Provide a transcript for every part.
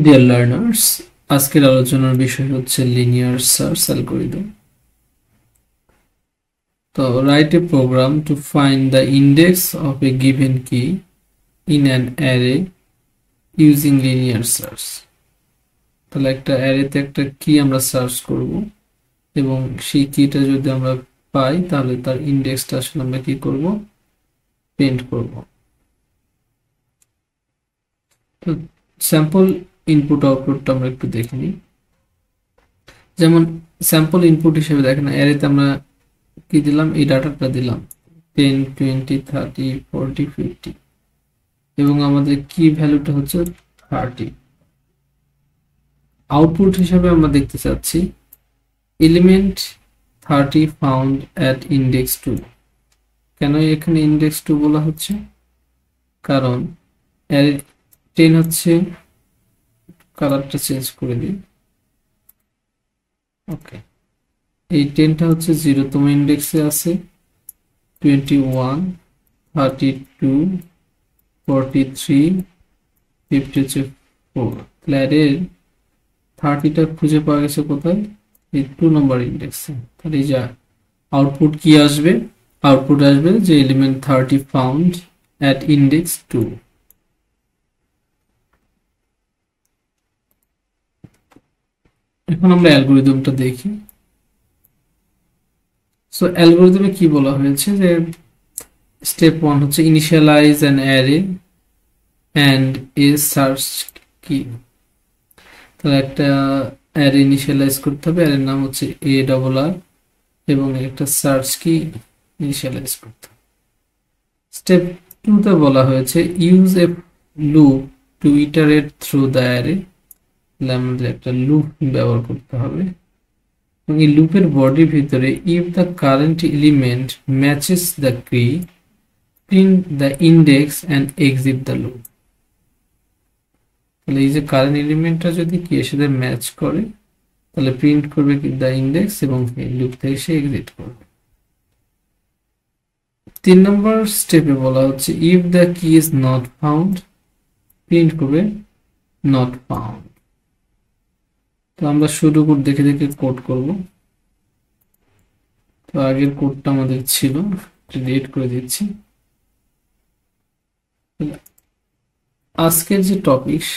Dear learners, আজকের আলোচনার বিষয় হচ্ছে লিনিয়ার সার্চ অ্যালগরিদম। তো write a program to find the index of a given key in an array using linear search. তাহলে একটা অ্যারেতে একটা কি আমরা সার্চ করব এবং সেই কিটা যদি আমরা পাই তাহলে তার ইন্ডেক্সটা আসলে আমরা কি করব, প্রিন্ট করব। তো স্যাম্পল ইনপুট আউটপুটটা আমরা একটু দেখে নিই। যেমন স্যাম্পল ইনপুট হিসেবে দেখেন অ্যারেতে আমরা কি দিলাম, এই ডাটাটা দিলাম 10, 20, 30, 40, 50 এবং আমাদের কি ভ্যালুটা হচ্ছে 30। আউটপুট হিসেবে আমরা দেখতে চাচ্ছি এলিমেন্ট 30 ফাউন্ড অ্যাট ইন্ডেক্স 2। কেন এখানে ইন্ডেক্স 2 বলা হচ্ছে? কারণ 10 হচ্ছে, কালারটা চেঞ্জ করে দিই। ওকে, এই 10টা হচ্ছে 0তম ইন্ডেক্সে আছে, 21, 32, 43, 50 হচ্ছে 4। তাহলে এর 30টা খুঁজে পাওয়া গেছে কোথায়? এই 2 নম্বর ইন্ডেক্সে। তাহলে এই যে আউটপুট কি আসবে, আউটপুট আসবে যে এলিমেন্ট 30 ফাউন্ড অ্যাট ইন্ডেক্স 2। এখন আমরা অ্যালগরিদমটা দেখি। সো অ্যালগরিদমে কি বলা হয়েছে যে স্টেপ 1 হচ্ছে initialise an array and a search key. তাহলে একটা অ্যারে ইনিশিয়ালাইজ করতে হবে, অ্যারের নাম হচ্ছে এ ডবল আর এবং একটা সার্চ কি ইনিশিয়ালাইজ করতে হবে। স্টেপ 2 তে বলা হয়েছে use a loop to iterate through the array. তাহলে আমাদের একটা লুপ ব্যবহার করতে হবে এবং এই লুপের বডির ভিতরে if the current element matches the key print the index and exit the loop. তাহলে এই যে কারেন্ট এলিমেন্টটা যদি কি এর সাথে ম্যাচ করে তাহলে প্রিন্ট করবে কি দ্য ইন্ডেক্স এবং এই লুপ থেকে সে এক্সিট করবে। 3 নম্বর স্টেপে বলা হচ্ছে ইফ দ্য কি ইজ নট ফাউন্ড, প্রিন্ট করবে নট ফাউন্ড। তো আমরা শুরু করে দেখে দেখে কোড করব। তো আগের কোডটা আমাদের ছিল, ডিলিট করে দিচ্ছি। আজকের যে টপিকস,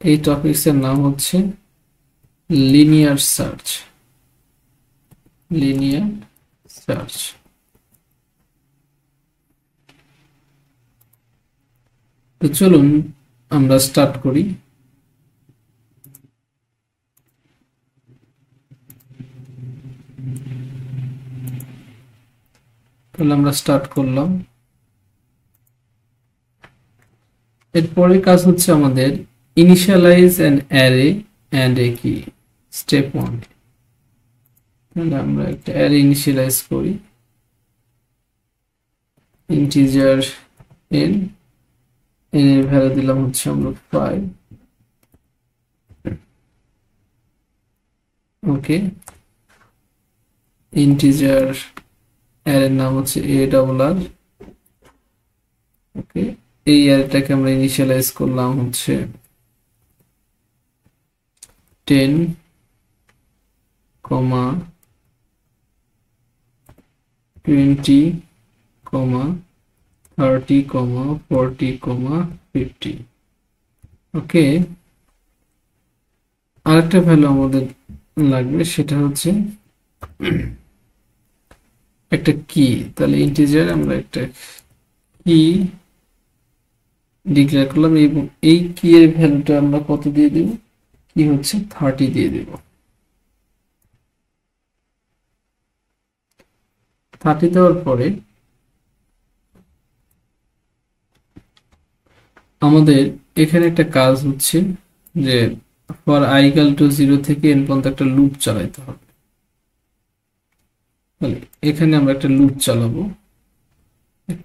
এই টপিকসের নাম হচ্ছে লিনিয়ার সার্চ। Linear search. তো চলুন আমরা স্টার্ট করি। তাহলে আমরা স্টার্ট করলাম। এরপরে কাজ হচ্ছে আমাদের ইনিশিয়ালাইজ অ্যান অ্যারে অ্যান্ড এ কি। স্টেপ 1, তাহলে আমরা একটা অ্যারে ইনিশিয়ালাইজ করি, ইন্টিজার n, n এর ভ্যালু দিলাম হচ্ছে আমরা 5। ওকে, ইন্টিজার অ্যারের নাম হচ্ছে a ডাবল আর। ওকে, এই অ্যারেটাকে আমরা ইনিশিয়ালাইজ করলাম হচ্ছে 10, 20, 30, 40, 50। ওকে, আরেকটা ভ্যালু আমাদের লাগবে, সেটা হচ্ছে একটা কি। তাহলে ইন্টিজার আমরা একটা কি ডিক্লেয়ার করলাম এবং এই কি এর ভ্যালুটা আমরা কত দিয়ে দেব, কি হচ্ছে 30 দিয়ে দেব। 30 দেওয়ার পরে আমাদের এখানে একটা কাজ হচ্ছে যে ফর i ইকুয়াল টু 0 থেকে n পর্যন্ত একটা লুপ চালাতে হবে। তাহলে এখানে আমরা একটা লুপ চালাবো,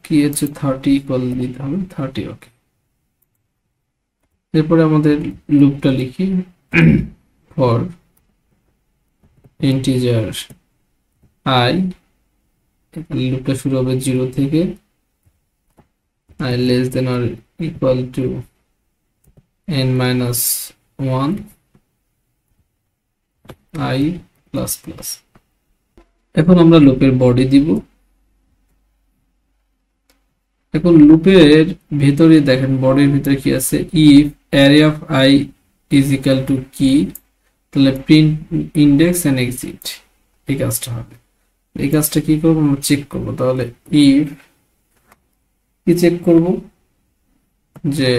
কি হচ্ছে 30 ইকুয়াল দিতে হবে 30। ওকে, এরপরে আমাদের লুপটা লিখি ফর ইন্টিজার i, লুপটা শুরু হবে 0 থেকে i less than or equal to n minus 1 I plus plus। এখন আমরা লুপের বডি দিব। এখন লুপের ভিতরে দেখেন বডির ভিতরে কি আছে, if array of I is equal to key, তাহলে প্রিন্ট ইন্ডেক্স এন্ড এক্সিট, এই কাজটা হবে। এই কাজটা কি করব, আমরা চেক করব। তাহলে if কি চেক করব, যে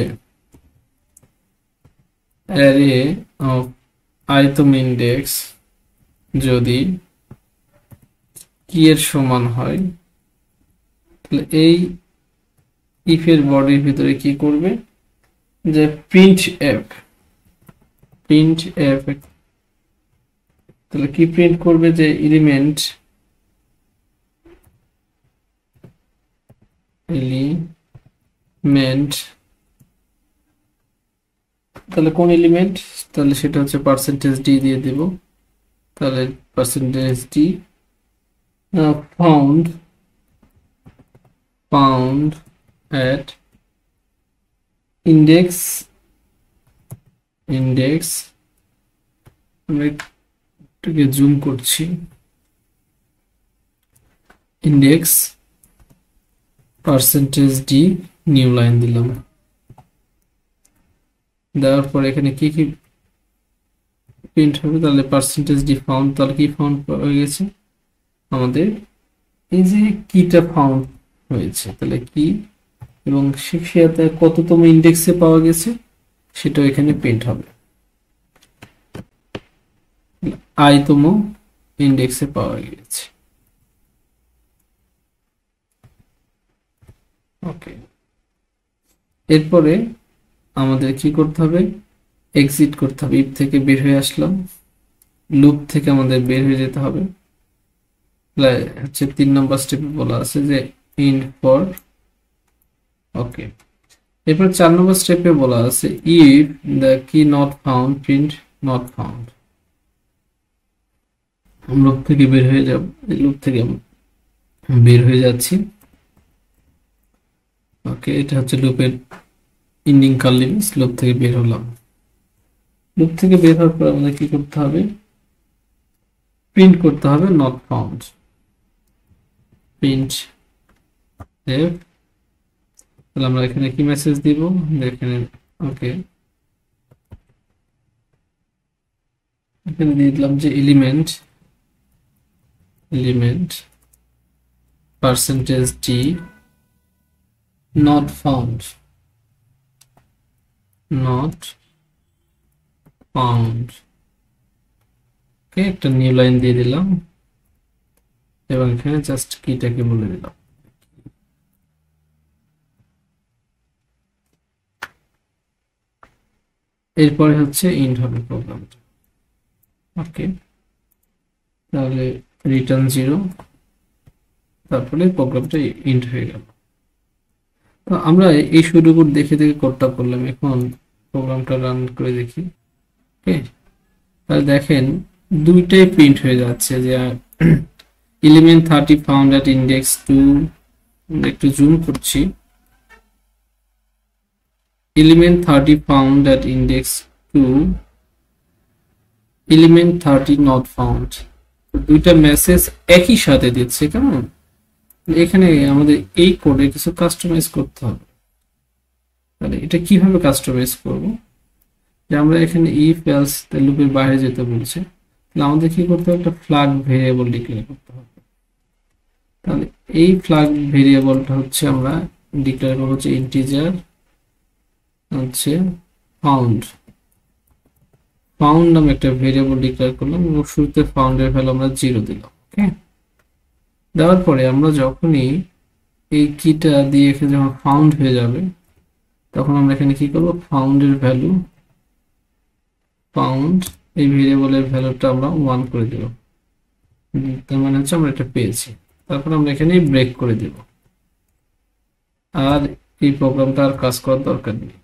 array of item index যদি কি এর সমান হয়, তাহলে এই if এর বডির ভিতরে কি করবে, যে প্রিন্ট এফ, তাহলে কি প্রিন্ট করবে, যে এলিমেন্ট তাহলে কোন এলিমেন্ট, তাহলে সেটা হচ্ছে পার্সেন্টেজ ডি দিয়ে দিব। তাহলে percentage D found at index আমরা এটাকে জুম করছি, index percentage D new line দিলাম। দেওয়ার পর এখানে কি কি প্রিন্ট হবে, তাহলে পার্সেন্টেজ ডি ফাউন্ড, তাহলে কি ফাউন্ড হয়ে গেছে, আমাদের এই যে কিটা ফাউন্ড হয়েছে, তাহলে কি এবং সেটা কততম ইন্ডেক্সে পাওয়া গেছে সেটা এখানে প্রিন্ট হবে, আইতম ইন্ডেক্সে পাওয়া গেছে। ওকে, এরপরে আমাদের কি করতে হবে, এক্সিট করতে হবে। ইফ থেকে বের হয়ে আসলাম, লুপ থেকে আমাদের বের হয়ে যেতে হবে। হচ্ছে 3 নম্বর স্টেপে বলা আছে যে ইন্ট ফর, ওকে। এরপর 4 নম্বর স্টেপে বলা আছে ইফ দ্য কি not found print not found. Loop থেকে বের হয়ে যাব, লুপ থেকে বের হয়ে যাচ্ছি। ওকে, এটা হচ্ছে লুপের ইন্ডিং কার্লি ব্রেস, লুপ থেকে বের হলাম। লুপ থেকে বের হওয়ার পর আমাদের কি করতে হবে, প্রিন্ট করতে হবে নট ফাউন্ড, প্রিন্ট এফ। তাহলে আমরা এখানে কি মেসেজ দিব, এখানে ওকে এখানে দিয়ে দিলাম যে element percentage D not found, ওকে, একটা নিউ লাইন দিয়ে দিলাম এবং এখানে জাস্ট কিটাকে বলে দিলাম। এরপরে হচ্ছে ইন্ট হবে প্রোগ্রামটা। ওকে, তাহলে রিটার্ন 0, তারপরে প্রোগ্রামটা ইন্ট হয়ে গেল। তো আমরা এই শুরুগুলো দেখে দেখে কোডটা করলাম। এখন প্রোগ্রামটা রান করে দেখি। ওকে, তাহলে দেখেন দুইটাই প্রিন্ট হয়ে যাচ্ছে, যে এলিমেন্ট 30 ফাউন্ড অ্যাট ইন্ডেক্স 2, একটু জুম করছি, element 30 found at index 2, element 30 not found. দুইটা মেসেজ একই সাথে দিচ্ছে, কেমন? এখানে আমাদের এই কোডে কিছু কাস্টমাইজ করতে হবে। তাহলে এটা কিভাবে কাস্টমাইজ করব, যে আমরা এখানে ইফ এলস লুপের বাইরে যেতে বলছে, তাহলে আমাদের কি করতে হবে, একটা ফ্ল্যাগ ভেরিয়েবল ডিক্লেয়ার করতে হবে। তাহলে এই ফ্ল্যাগ ভেরিয়েবলটা হচ্ছে আমরা ডিক্লেয়ার করব হচ্ছে ইন্টিজার হচ্ছে ফাউন্ড নামে একটা ভেরিয়েবল ডিক্লেয়ার করলাম এবং শুরুতে ফাউন্ডের ভ্যালু আমরা 0 দিলাম। ওকে, দেওয়ার পরে আমরা যখনই এই কিটা দিয়ে এখানে যখন ফাউন্ড হয়ে যাবে, তখন আমরা এখানে কি করব, ফাউন্ডের ভ্যালু, ফাউন্ড এই ভেরিয়েবলের ভ্যালুটা আমরা 1 করে দেব। তার মানে হচ্ছে আমরা এটা পেয়েছি। তারপর আমরা এখানে ব্রেক করে দেব, আর এই প্রোগ্রামটা আর কাজ করার দরকার নেই।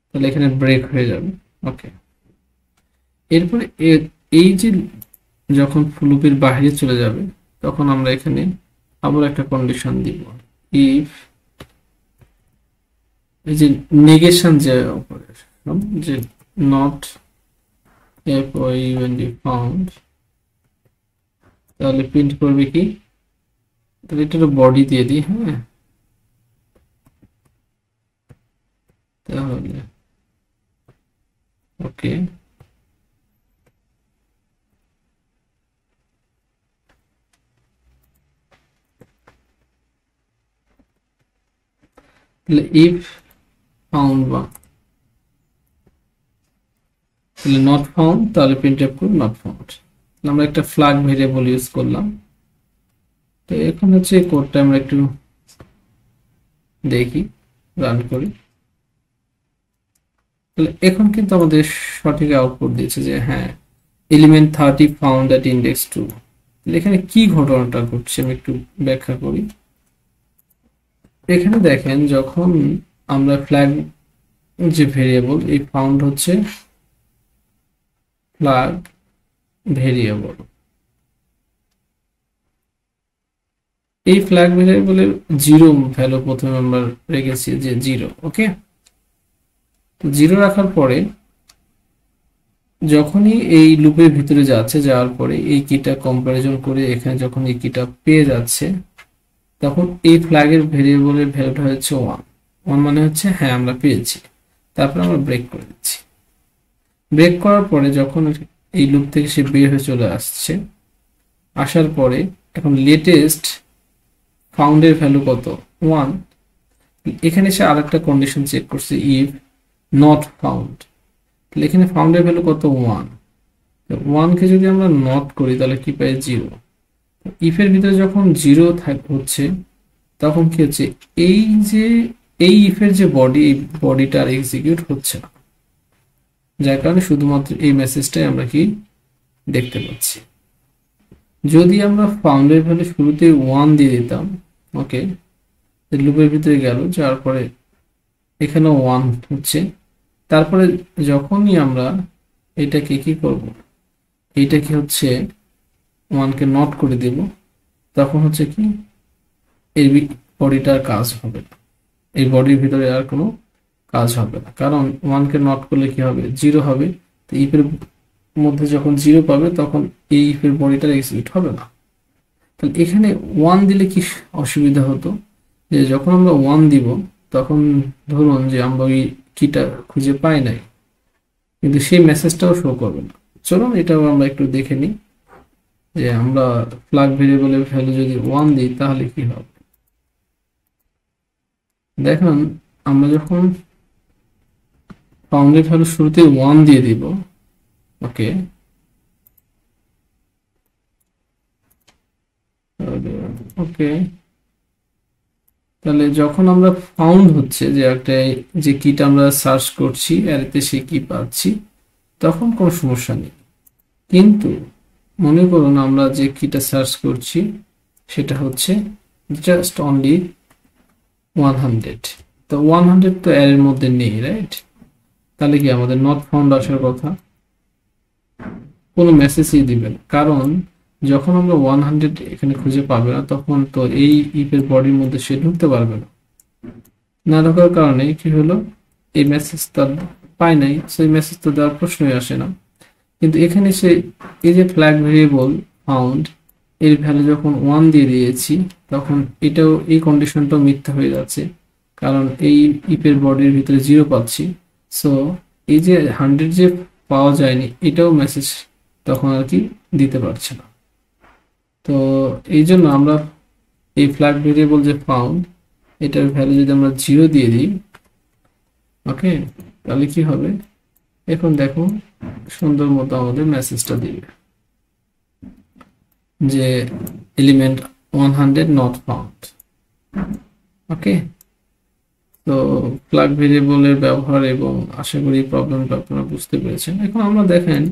তাহলে এখানে ব্রেক হয়ে যাবে। ওকে, এরপরে এই যে যখন লুপের বাইরে চলে যাবে, তখন আমরা এখানে আবার একটা কন্ডিশন দিব, ইফ এই যে নেগেশন যে রাখলাম যে নট found, তাহলে প্রিন্ট করবে কি, তাহলে এটা বডি দিয়ে দিই। হ্যাঁ, তাহলে ওকে, তাহলে ইফ ফাউন্ড বা তাহলে নট ফাউন্ড, তাহলে প্রিন্টএফ করব নট ফাউন্ড। আমরা একটা ফ্ল্যাগ ভেরিয়েবল ইউজ করলাম। তো এখন হচ্ছে এই কোডটা আমরা একটু দেখি, রান করি। তাহলে এখন কিন্তু আমাদের সঠিক আউটপুট দিয়েছে যে হ্যাঁ, এলিমেন্ট 30 ফাউন্ড অ্যাট ইন্ডেক্স 2। এখানে কি ঘটনাটা ঘটছে আমি একটু ব্যাখ্যা করি। এখানে দেখেন, যখন আমরা ফ্ল্যাগ যে ভেরিয়েবল, এই ফাউন্ড হচ্ছে ফ্ল্যাগ ভেরিয়েবল, এই ফ্ল্যাগ ভেরিয়েবলের 0 ভ্যালু প্রথমে আমরা রেখেছি যে 0। ওকে, তো 0 রাখার পরে যখনই এই লুপের ভিতরে যাচ্ছে, যাওয়ার পরে এই কিটা কম্পারিজন করে এখানে যখন এই কিটা পেয়ে যাচ্ছে, তখন এই ফ্ল্যাগের ভেরিয়েবলের ভ্যালুটা হচ্ছে 1। 1 মানে হচ্ছে হ্যাঁ আমরা পেয়েছি। তারপর আমরা ব্রেক করে দিচ্ছি। ব্রেক করার পরে যখন এই লুপ থেকে সে বের হয়ে চলে আসছে, আসার পরে এখন লেটেস্ট ফাউন্ডের ভ্যালু কত, 1। এখানে সে আরেকটা কন্ডিশন চেক করছে, ইফ নট ফাউন্ড। তাহলে এখানে ফাউন্ডের ভ্যালু কত, 1। 1 কে যদি আমরা নট করি তাহলে কি পাই, 0। ইফের ভিতরে যখন 0 হচ্ছে, তখন কি হচ্ছে, এই যে এই ইফের যে বডি, এই বডিটা আর এক্সিকিউট হচ্ছে না, যার কারণে শুধুমাত্র এই মেসেজটাই আমরা কি দেখতে পাচ্ছি। যদি আমরা ফাউন্ডের ভ্যালু শুরুতে 1 দিয়ে দিতাম, ওকে, লুপের ভিতরে গেল, যাওয়ার পরে এখানেও 1 হচ্ছে, তারপরে যখনই আমরা এটাকে কি করব, এইটাকে হচ্ছে 1 কে নট করে দেব, তখন হচ্ছে কি এই বডিটার কাজ হবে না, এই বডির ভিতরে আর কোনো কাজ হবে না, কারণ 1 কে নট করলে কি হবে, 0 হবে। তো ইফের মধ্যে যখন 0 পাবে তখন এই ইফের বডিটার এক্সিকিউট হবে না। তাহলে এখানে 1 দিলে কি অসুবিধা হতো, যে যখন আমরা 1 দিব তখন ধরুন যে আমরা ওই কিটা খুঁজে পাই নাই, কিন্তু সেই মেসেজটাও শো করবে না। চলুন এটাও আমরা একটু দেখে নিই, যে আমরা ফ্ল্যাগ ভেরিয়েবলের ভ্যালু যদি 1 দিই তাহলে কি হবে। দেখুন, আমরা যখন ফাউন্ডের ভ্যালু শুরুতে 1 দিয়ে দিব, ওকে, ওকে, তাহলে যখন আমরা ফাউন্ড হচ্ছে যে একটা, যে কিটা আমরা সার্চ করছি অ্যারেতে, সে কি পাচ্ছি, তখন কোনো সমস্যা নেই। কিন্তু মনে করুন আমরা যে কিটা সার্চ করছি সেটা হচ্ছে জাস্ট অনলি 100, তো 100 তো অ্যারের মধ্যে নেই, রাইট? তাহলে কি আমাদের নট ফাউন্ড আসার কথা, কোনো মেসেজই দিবে না, কারণ যখন আমরা 100 এখানে খুঁজে পাবে না, তখন তো এই ইফের বডির মধ্যে সে ঢুকতে পারবে না। না ঢোকার কারণে কি হলো, এই মেসেজ তার পায় নাই, সেই মেসেজ তো দেওয়ার প্রশ্নই আসে না। কিন্তু এখানে সে এই যে ফ্ল্যাগ ভেরিয়েবল ফাউন্ড, এর ভ্যালু যখন 1 দিয়ে দিয়েছি, তখন এটাও, এই কন্ডিশনটাও মিথ্যা হয়ে যাচ্ছে, কারণ এই ইফের বডির ভিতরে 0 পাচ্ছি। সো এই যে 100 যে পাওয়া যায়নি, এটাও মেসেজ তখন আর কি দিতে পারছে না। তো এই জন্য আমরা এই ফ্ল্যাগ ভেরিয়েবল যে ফাউন্ড, এটার ভ্যালু যদি আমরা 0 দিয়ে দিই, ওকে, তাহলে কি হবে, এখন দেখো সুন্দর মতো আমাদের মেসেজটা দিবে যে এলিমেন্ট 100 নট ফাউন্ড। ওকে, তো ফ্ল্যাগ ভেরিয়েবলের ব্যবহার এবং আশা করি প্রবলেমটা আপনারা বুঝতে পেরেছেন। এখন আমরা দেখেন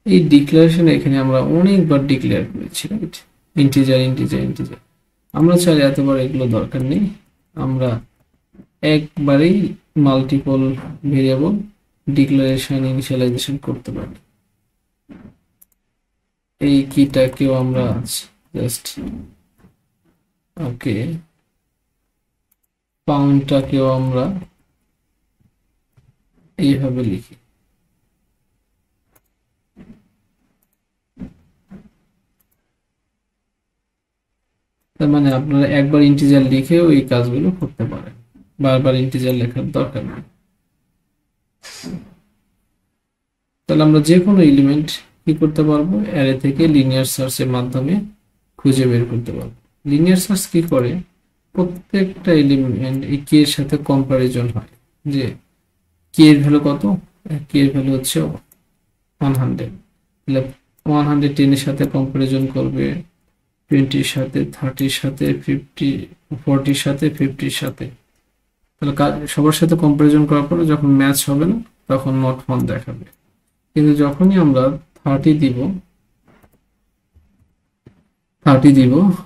এই ডিক্লারেশন, এখানে আমরা অনেকবার ডিক্লেয়ার করেছি, রাইট? Integer integer integer. আমরা চাইলে এতবার এগুলো দরকার নেই, আমরা একবারেই মাল্টিপল ভেরিয়েবল ডিক্লারেশন ইনিশিয়ালাইজেশন করতে পারি। এই কিটাকেও আমরা জাস্ট, ওকে, ফাউন্ডটাকেও আমরা এইভাবে লিখি, তার মানে আপনারা একবার ইন্টিজার লিখেও এই কাজগুলো করতে পারেন, বারবার ইন্টিজার লেখার দরকার নেই। তাহলে আমরা যে কোনো এলিমেন্ট কি করতে পারবো, অ্যারে থেকে লিনিয়ার সার্চের মাধ্যমে খুঁজে বের করতে পারবো। লিনিয়ার সার্চ কি করে, প্রত্যেকটা এলিমেন্ট এই কে এর সাথে কম্পারিজন হয়, যে কে এর ভ্যালু কত, কে এর ভ্যালু হচ্ছে 100, তাহলে 110 এর সাথে কম্পারিজন করবে, 20 সাথে, 30 সাথে, 50, 40 সাথে, 50 সাথে। তাহলে সবার সাথে কম্পারিজন করার পরে যখন ম্যাচ হবে না তখন নট ফাউন্ড দেখাবে। কিন্তু যখনই আমরা 30 দিব,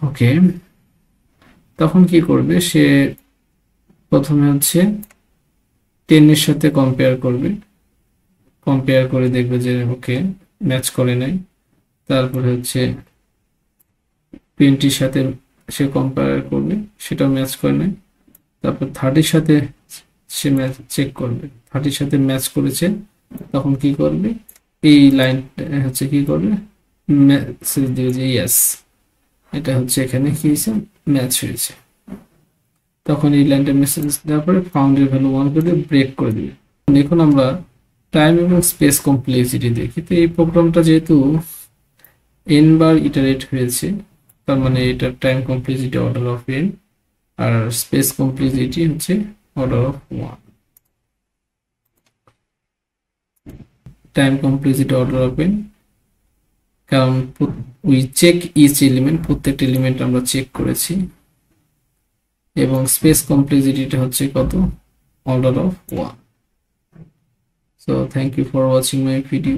ওকে, তখন কি করবে, সে প্রথমে হচ্ছে 10 এর সাথে কম্পেয়ার করবে, কম্পেয়ার করে দেখবে যে ওকে ম্যাচ করে নাই। তারপরে হচ্ছে 20 সাথে সে কম্পেয়ার করবে, সেটাও ম্যাচ করে নাই। তারপর 30 সাথে সে ম্যাচ চেক করবে, 30 সাথে ম্যাচ করেছে, তখন কি করবে, এই লাইনটা হচ্ছে কি করবে, মেসেজ দিবে যে ইয়েস, এটা হচ্ছে এখানে কি হয়েছে, ম্যাচ হয়েছে। তখন এই লাইনটা মেসেজ দেওয়ার পরে ফাউন্ডের ভ্যালু 1 করে ব্রেক করে দিবে। এখন আমরা টাইম এবং স্পেস কমপ্লেক্সিটি দেখি। তো এই প্রোগ্রামটা যেহেতু n বার ইটারেট হয়েছে, তার মানে এটার time complexity order of n, আর স্পেস কমপ্লেক্সিটি হচ্ছে order of 1। Time complexity order of n, কারণ উই চেক ইচ এলিমেন্ট, প্রত্যেকটা এলিমেন্ট আমরা চেক করেছি। এবং স্পেস কমপ্লেক্সিটিটা হচ্ছে কত, order of 1। So thank you for watching my video.